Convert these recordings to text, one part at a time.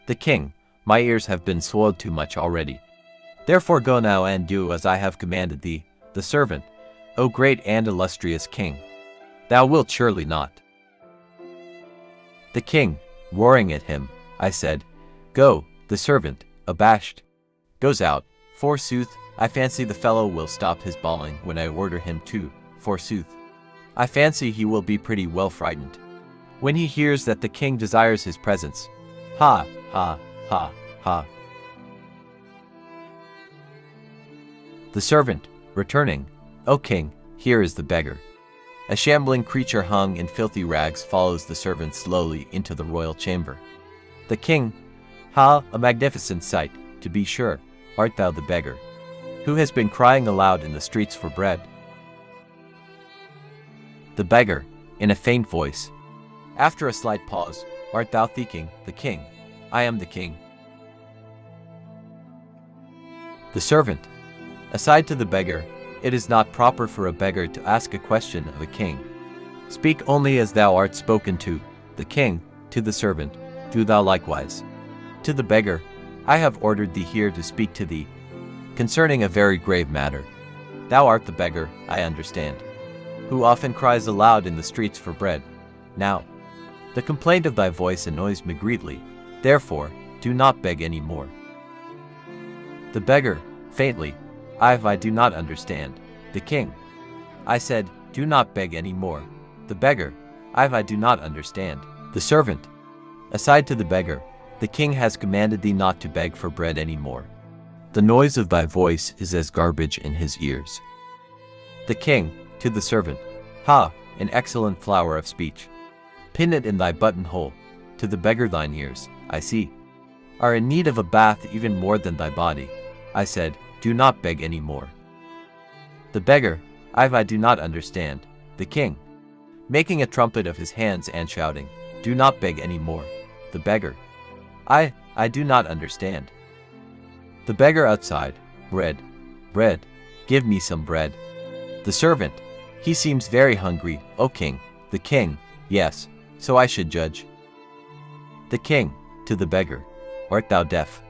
The king, my ears have been swelled too much already. Therefore go now and do as I have commanded thee, the servant, O great and illustrious king. Thou wilt surely not. The king, roaring at him, I said, Go. The servant, abashed, goes out. Forsooth, I fancy the fellow will stop his bawling when I order him to. Forsooth, I fancy he will be pretty well frightened when he hears that the king desires his presence. Ha, ha, ha, ha. The servant, returning, O king, here is the beggar. A shambling creature hung in filthy rags follows the servant slowly into the royal chamber. The king, ha, a magnificent sight, to be sure, art thou the beggar, who has been crying aloud in the streets for bread. The beggar, in a faint voice, after a slight pause, art thou thinking, the king? I am the king. The servant, aside to the beggar, it is not proper for a beggar to ask a question of a king. Speak only as thou art spoken to. The king, to the servant, do thou likewise. To the beggar, I have ordered thee here to speak to thee concerning a very grave matter. Thou art the beggar, I understand, who often cries aloud in the streets for bread. Now, the complaint of thy voice annoys me greatly, therefore do not beg any more. The beggar, faintly, I do not understand. The king, I said, do not beg any more. The beggar, I do not understand. The servant, aside to the beggar, the king has commanded thee not to beg for bread any more. The noise of thy voice is as garbage in his ears. The king, to the servant, ha, an excellent flower of speech. Pin it in thy buttonhole. To the beggar, thine ears, I see, are in need of a bath even more than thy body. I said, do not beg any more. The beggar, I do not understand. The king, making a trumpet of his hands and shouting, do not beg any more. The beggar, I do not understand. The beggar outside, bread, bread, give me some bread. The servant, he seems very hungry, O king. The king, yes, so I should judge. The king, to the beggar, art thou deaf?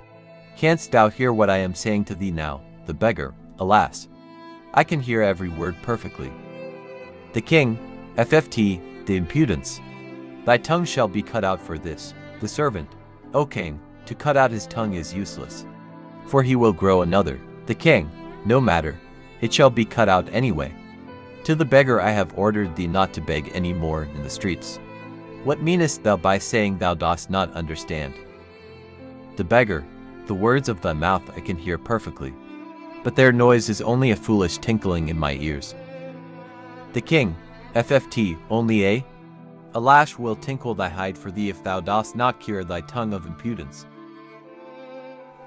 Canst thou hear what I am saying to thee now? The beggar, alas, I can hear every word perfectly. The king, FFT, the impudence. Thy tongue shall be cut out for this. The servant, O king, to cut out his tongue is useless, for he will grow another. The king, no matter, it shall be cut out anyway. To the beggar, I have ordered thee not to beg any more in the streets. What meanest thou by saying thou dost not understand? The beggar, the words of thy mouth I can hear perfectly, but their noise is only a foolish tinkling in my ears. The king, FFT, only a lash will tinkle thy hide for thee if thou dost not cure thy tongue of impudence.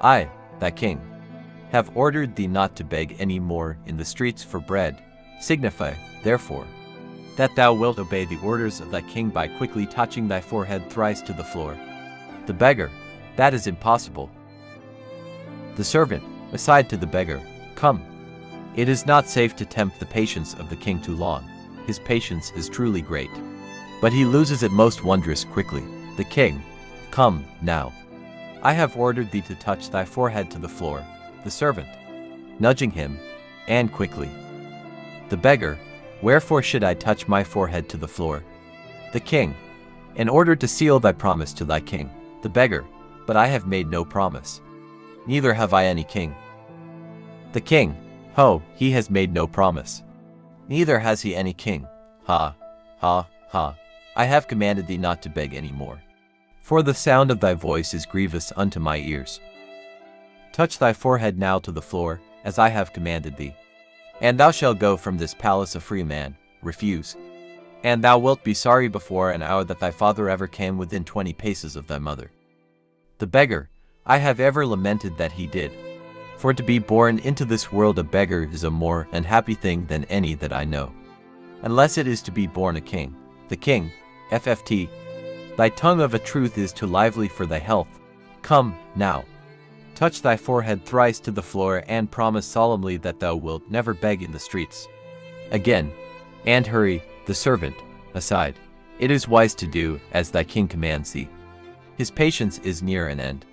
I, thy king, have ordered thee not to beg any more in the streets for bread. Signify, therefore, that thou wilt obey the orders of thy king by quickly touching thy forehead thrice to the floor. The beggar, that is impossible. The servant, aside to the beggar, come. It is not safe to tempt the patience of the king too long. His patience is truly great, but he loses it most wondrous quickly. The king, come, now. I have ordered thee to touch thy forehead to the floor. The servant, nudging him, and quickly. The beggar, wherefore should I touch my forehead to the floor? The king, in order to seal thy promise to thy king. The beggar, but I have made no promise. Neither have I any king. The king, ho, he has made no promise. Neither has he any king. Ha, ha, ha. I have commanded thee not to beg any more, for the sound of thy voice is grievous unto my ears. Touch thy forehead now to the floor, as I have commanded thee, and thou shalt go from this palace a free man. Refuse, and thou wilt be sorry before an hour that thy father ever came within 20 paces of thy mother. The beggar, I have ever lamented that he did, for to be born into this world a beggar is a more unhappy thing than any that I know, unless it is to be born a king. The king, FFT, thy tongue of a truth is too lively for thy health. Come, now, touch thy forehead thrice to the floor and promise solemnly that thou wilt never beg in the streets again. And hurry. The servant, aside, it is wise to do as thy king commands thee. His patience is near an end.